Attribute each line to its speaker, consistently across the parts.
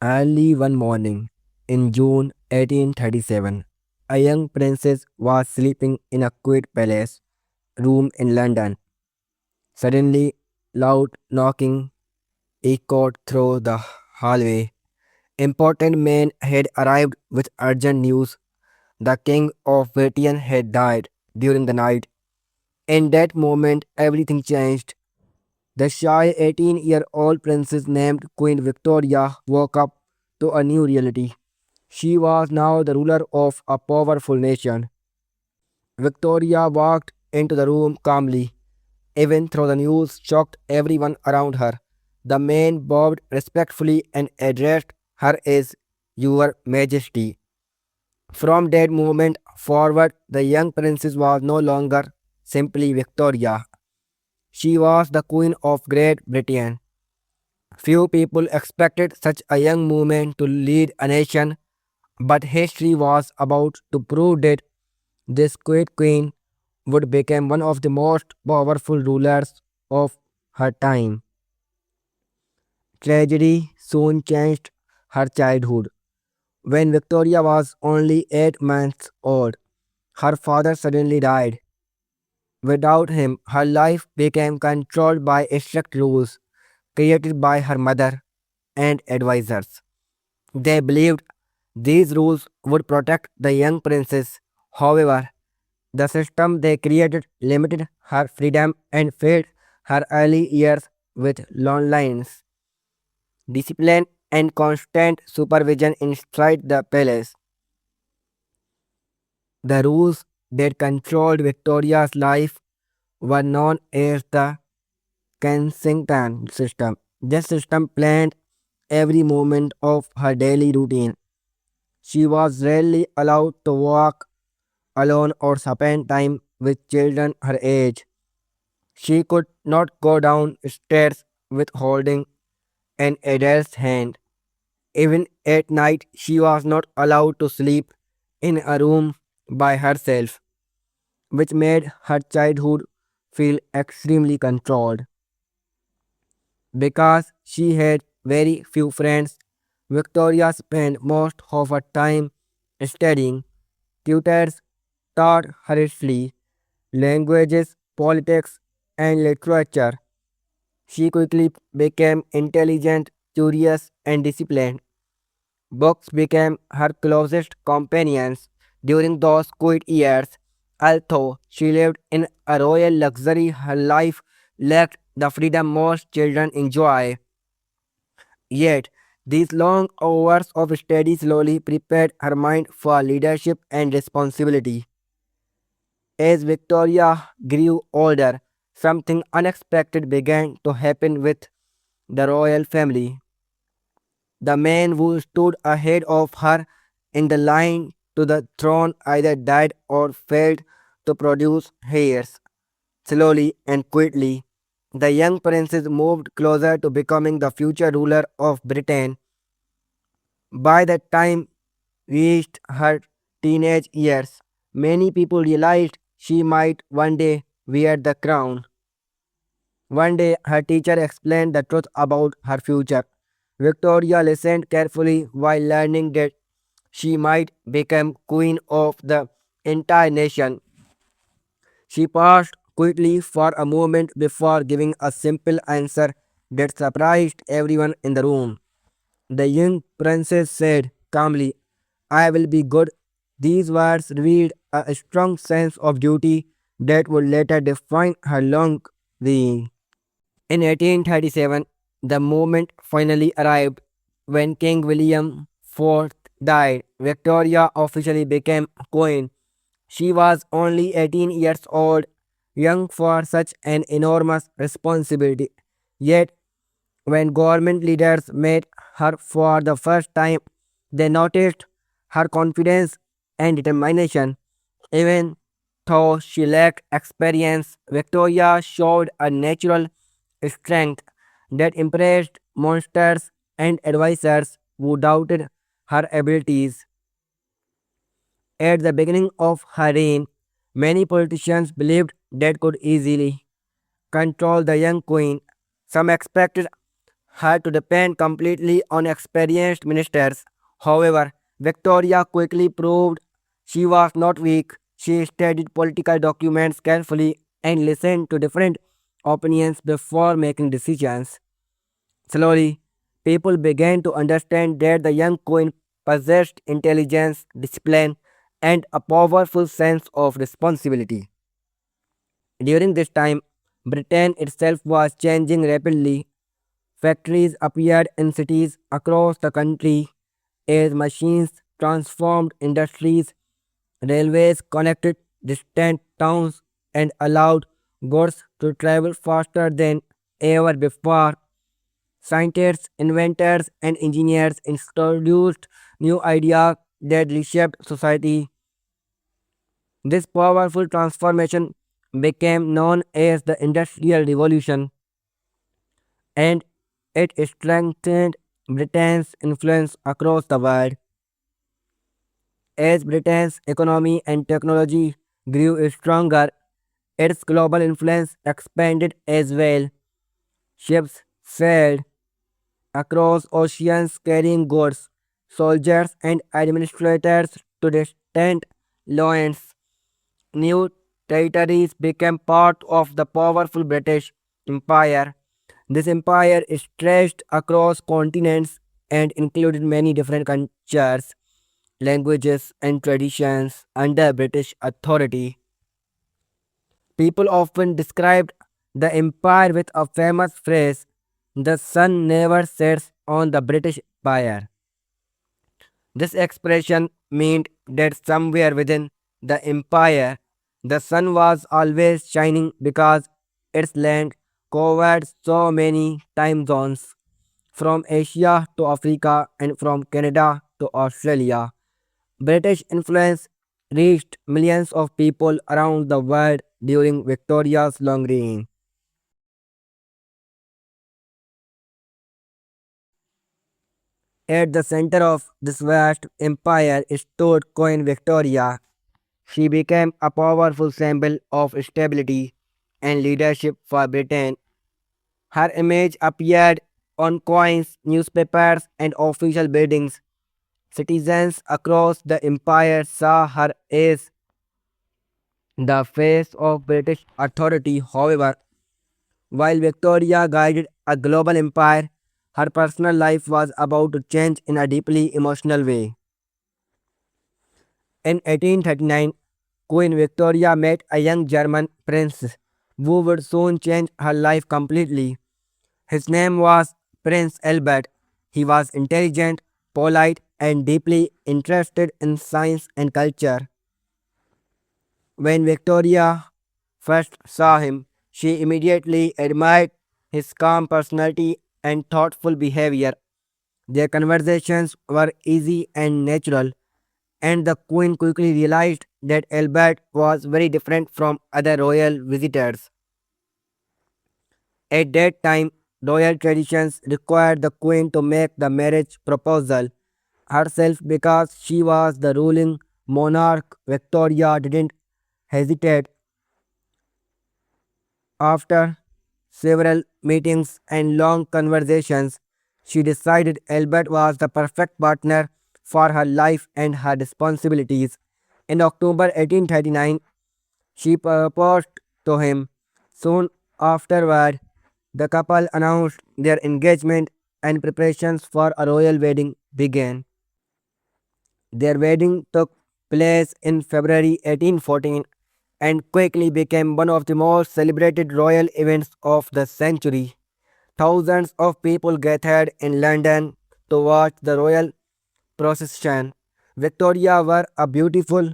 Speaker 1: Early one morning in June 1837, a young princess was sleeping in a quiet palace room in London. Suddenly, loud knocking echoed through the hallway. Important men had arrived with urgent news. The king of Britain had died during the night. In that moment, everything changed. The shy 18-year-old princess named Queen Victoria woke up to a new reality. She was now the ruler of a powerful nation. Victoria walked into the room calmly, even though the news shocked everyone around her. The man bowed respectfully and addressed her as Your Majesty. From that moment forward, the young princess was no longer simply Victoria. She was the Queen of Great Britain. Few people expected such a young woman to lead a nation, but history was about to prove that this great queen would become one of the most powerful rulers of her time. Tragedy soon changed her childhood. When Victoria was only 8 months old, her father suddenly died. Without him, her life became controlled by strict rules created by her mother and advisors. They believed these rules would protect the young princess. However, the system they created limited her freedom and filled her early years with loneliness, discipline, and constant supervision inside the palace. The rules that controlled Victoria's life were known as the Kensington system. This system planned every moment of her daily routine. She was rarely allowed to walk alone or spend time with children her age. She could not go down stairs with holding an adult's hand. Even at night, she was not allowed to sleep in a room by herself, which made her childhood feel extremely controlled. Because she had very few friends, Victoria spent most of her time studying. Tutors taught her history, languages, politics, and literature. She quickly became intelligent, curious, and disciplined. Books became her closest companions during those quiet years. Although she lived in a royal luxury, her life lacked the freedom most children enjoy. Yet, these long hours of study slowly prepared her mind for leadership and responsibility. As Victoria grew older, something unexpected began to happen with the royal family. The man who stood ahead of her in the line to the throne either died or failed to produce heirs. Slowly and quietly, the young princess moved closer to becoming the future ruler of Britain. By the time reached her teenage years, many people realized she might one day wear the crown. One day, her teacher explained the truth about her future. Victoria listened carefully while learning that she might become queen of the entire nation. She paused quickly for a moment before giving a simple answer that surprised everyone in the room. The young princess said calmly, I will be good. These words revealed a strong sense of duty that would later define her long reign. In 1837, the moment finally arrived when King William IV died. Victoria officially became queen. She was only 18 years old, young for such an enormous responsibility. Yet, when government leaders met her for the first time, they noticed her confidence and determination. Even though she lacked experience, Victoria showed a natural strength that impressed monsters and advisors who doubted her abilities. At the beginning of her reign, many politicians believed they could easily control the young queen. Some expected had to depend completely on experienced ministers. However, Victoria quickly proved she was not weak. She studied political documents carefully and listened to different opinions before making decisions. Slowly, people began to understand that the young queen possessed intelligence, discipline, and a powerful sense of responsibility. During this time, Britain itself was changing rapidly. Factories appeared in cities across the country as machines transformed industries. Railways connected distant towns and allowed goods to travel faster than ever before. Scientists, inventors, and engineers introduced new ideas that reshaped society. This powerful transformation became known as the Industrial Revolution, and it strengthened Britain's influence across the world. As Britain's economy and technology grew stronger, its global influence expanded as well. Ships sailed across oceans carrying goods, soldiers, and administrators to distant lands. New territories became part of the powerful British Empire. This empire stretched across continents and included many different cultures, languages, and traditions under British authority. People often described the empire with a famous phrase, the sun never sets on the British Empire. This expression meant that somewhere within the empire, the sun was always shining because its land covered so many time zones, from Asia to Africa and from Canada to Australia. British influence reached millions of people around the world during Victoria's long reign. At the center of this vast empire stood Queen Victoria. She became a powerful symbol of stability and leadership for Britain. Her image appeared on coins, newspapers, and official buildings. Citizens across the empire saw her as the face of British authority. However, while Victoria guided a global empire, her personal life was about to change in a deeply emotional way. In 1839, Queen Victoria met a young German prince who would soon change her life completely. His name was Prince Albert. He was intelligent, polite, and deeply interested in science and culture. When Victoria first saw him, she immediately admired his calm personality and thoughtful behavior. Their conversations were easy and natural, and the queen quickly realized that Albert was very different from other royal visitors. At that time, royal traditions required the queen to make the marriage proposal herself because she was the ruling monarch. Victoria didn't hesitate. After several meetings and long conversations, she decided Albert was the perfect partner for her life and her responsibilities. In October 1839, she proposed to him. Soon afterward, the couple announced their engagement and preparations for a royal wedding began. Their wedding took place in February 1814 and quickly became one of the most celebrated royal events of the century. Thousands of people gathered in London to watch the royal procession. Victoria wore a beautiful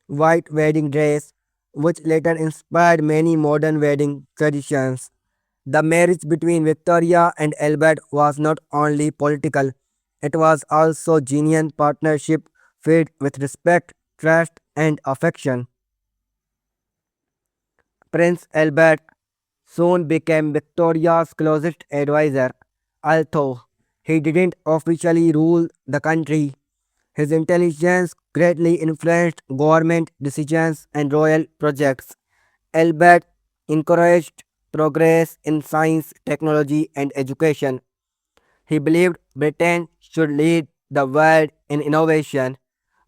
Speaker 1: white wedding dress, which later inspired many modern wedding traditions. The marriage between Victoria and Albert was not only political, it was also genuine partnership filled with respect, trust, and affection. Prince Albert soon became Victoria's closest advisor. Although he didn't officially rule the country, his intelligence greatly influenced government decisions and royal projects. Albert encouraged progress in science, technology, and education. He believed Britain should lead the world in innovation.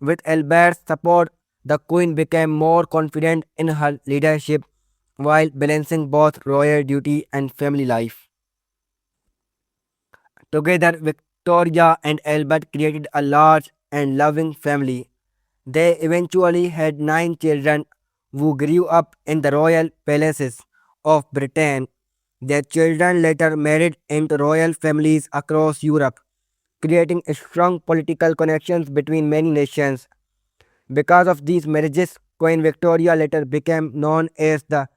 Speaker 1: With Albert's support, the Queen became more confident in her leadership while balancing both royal duty and family life. Together, Victoria and Albert created a large and loving family. They eventually had 9 children who grew up in the royal palaces of Britain. Their children later married into royal families across Europe, creating strong political connections between many nations. Because of these marriages, Queen Victoria later became known as the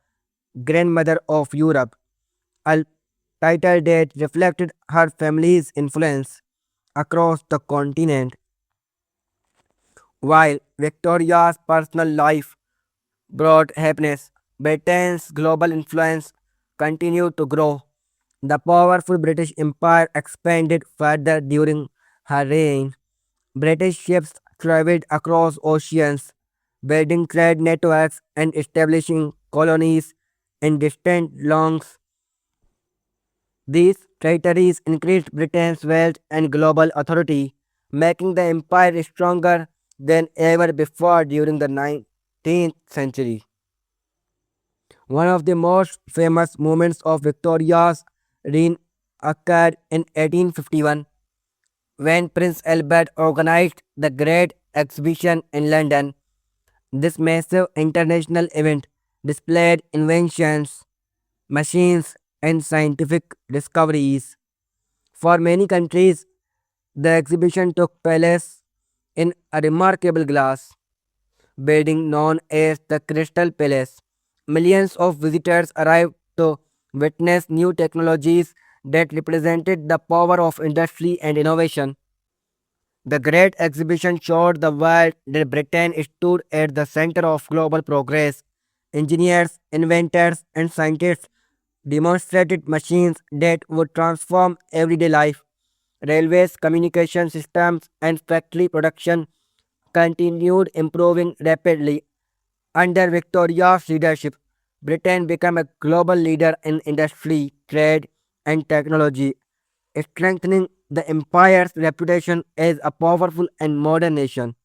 Speaker 1: grandmother of Europe, a title that reflected her family's influence across the continent. While Victoria's personal life brought happiness, Britain's global influence continued to grow. The powerful British Empire expanded further during her reign. British ships traveled across oceans, building trade networks and establishing colonies in distant lands. These territories increased Britain's wealth and global authority, making the empire stronger than ever before during the 19th century. One of the most famous moments of Victoria's reign occurred in 1851 when Prince Albert organized the Great Exhibition in London. This massive international event displayed inventions, machines, and scientific discoveries. For many countries, the exhibition took place in a remarkable glass building known as the Crystal Palace. Millions of visitors arrived to witness new technologies that represented the power of industry and innovation. The Great Exhibition showed the world that Britain stood at the center of global progress. Engineers, inventors, and scientists demonstrated machines that would transform everyday life. Railways, communication systems, and factory production continued improving rapidly. Under Victoria's leadership, Britain became a global leader in industry, trade, and technology, strengthening the empire's reputation as a powerful and modern nation.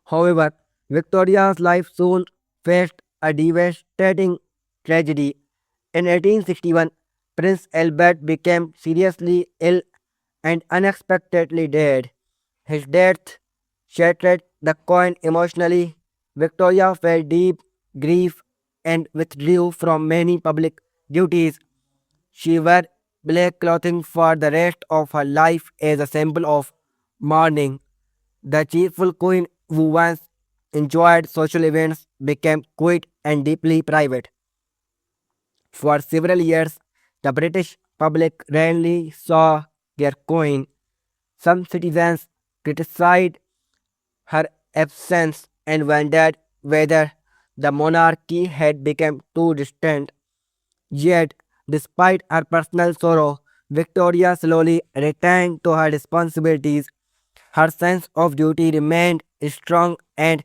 Speaker 1: However, Victoria's life soon faced a devastating tragedy. In 1861, Prince Albert became seriously ill and unexpectedly died. His death shattered the Queen emotionally. Victoria felt deep grief and withdrew from many public duties. She wore black clothing for the rest of her life as a symbol of mourning. The cheerful queen, who once enjoyed social events, became quiet and deeply private. For several years, the British public rarely saw their queen. Some citizens criticized her absence and wondered whether the monarchy had become too distant. Yet, despite her personal sorrow, Victoria slowly returned to her responsibilities. Her sense of duty remained strong, and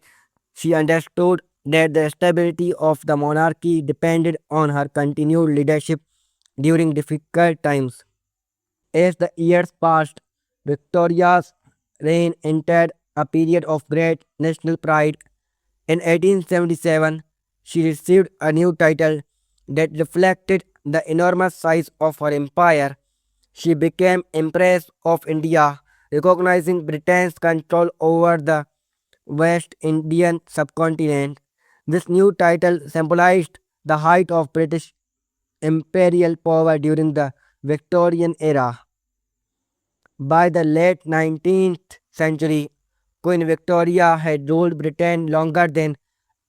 Speaker 1: she understood that the stability of the monarchy depended on her continued leadership during difficult times. As the years passed, Victoria's reign entered a period of great national pride. In 1877, she received a new title that reflected the enormous size of her empire. She became Empress of India, recognizing Britain's control over the West Indian subcontinent. This new title symbolized the height of British imperial power during the Victorian era. By the late 19th century, Queen Victoria had ruled Britain longer than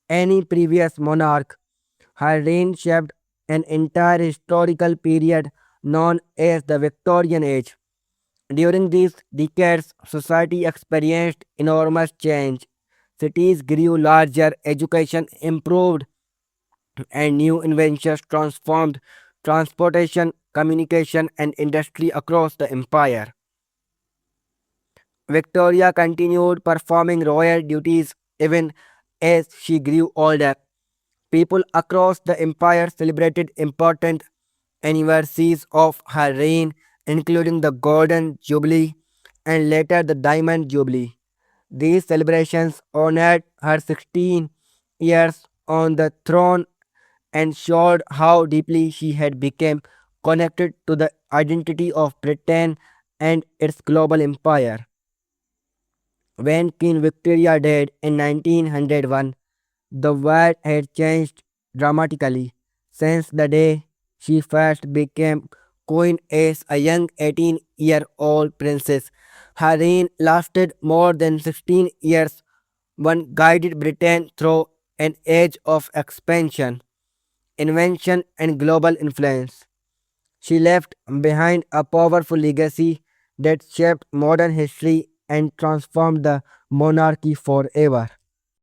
Speaker 1: any previous monarch. Her reign shaped an entire historical period known as the Victorian Age. During these decades, society experienced enormous change. Cities grew larger, education improved, and new inventions transformed transportation, communication, and industry across the empire. Victoria continued performing royal duties even as she grew older. People across the empire celebrated important anniversaries of her reign, including the Golden Jubilee and later the Diamond Jubilee. These celebrations honored her 16 years on the throne and showed how deeply she had become connected to the identity of Britain and its global empire. When Queen Victoria died in 1901, the world had changed dramatically. Since the day she first became queen as a young 18-year-old princess, her reign lasted more than 16 years. One guided Britain through an age of expansion, invention, and global influence. She left behind a powerful legacy that shaped modern history and transformed the monarchy forever.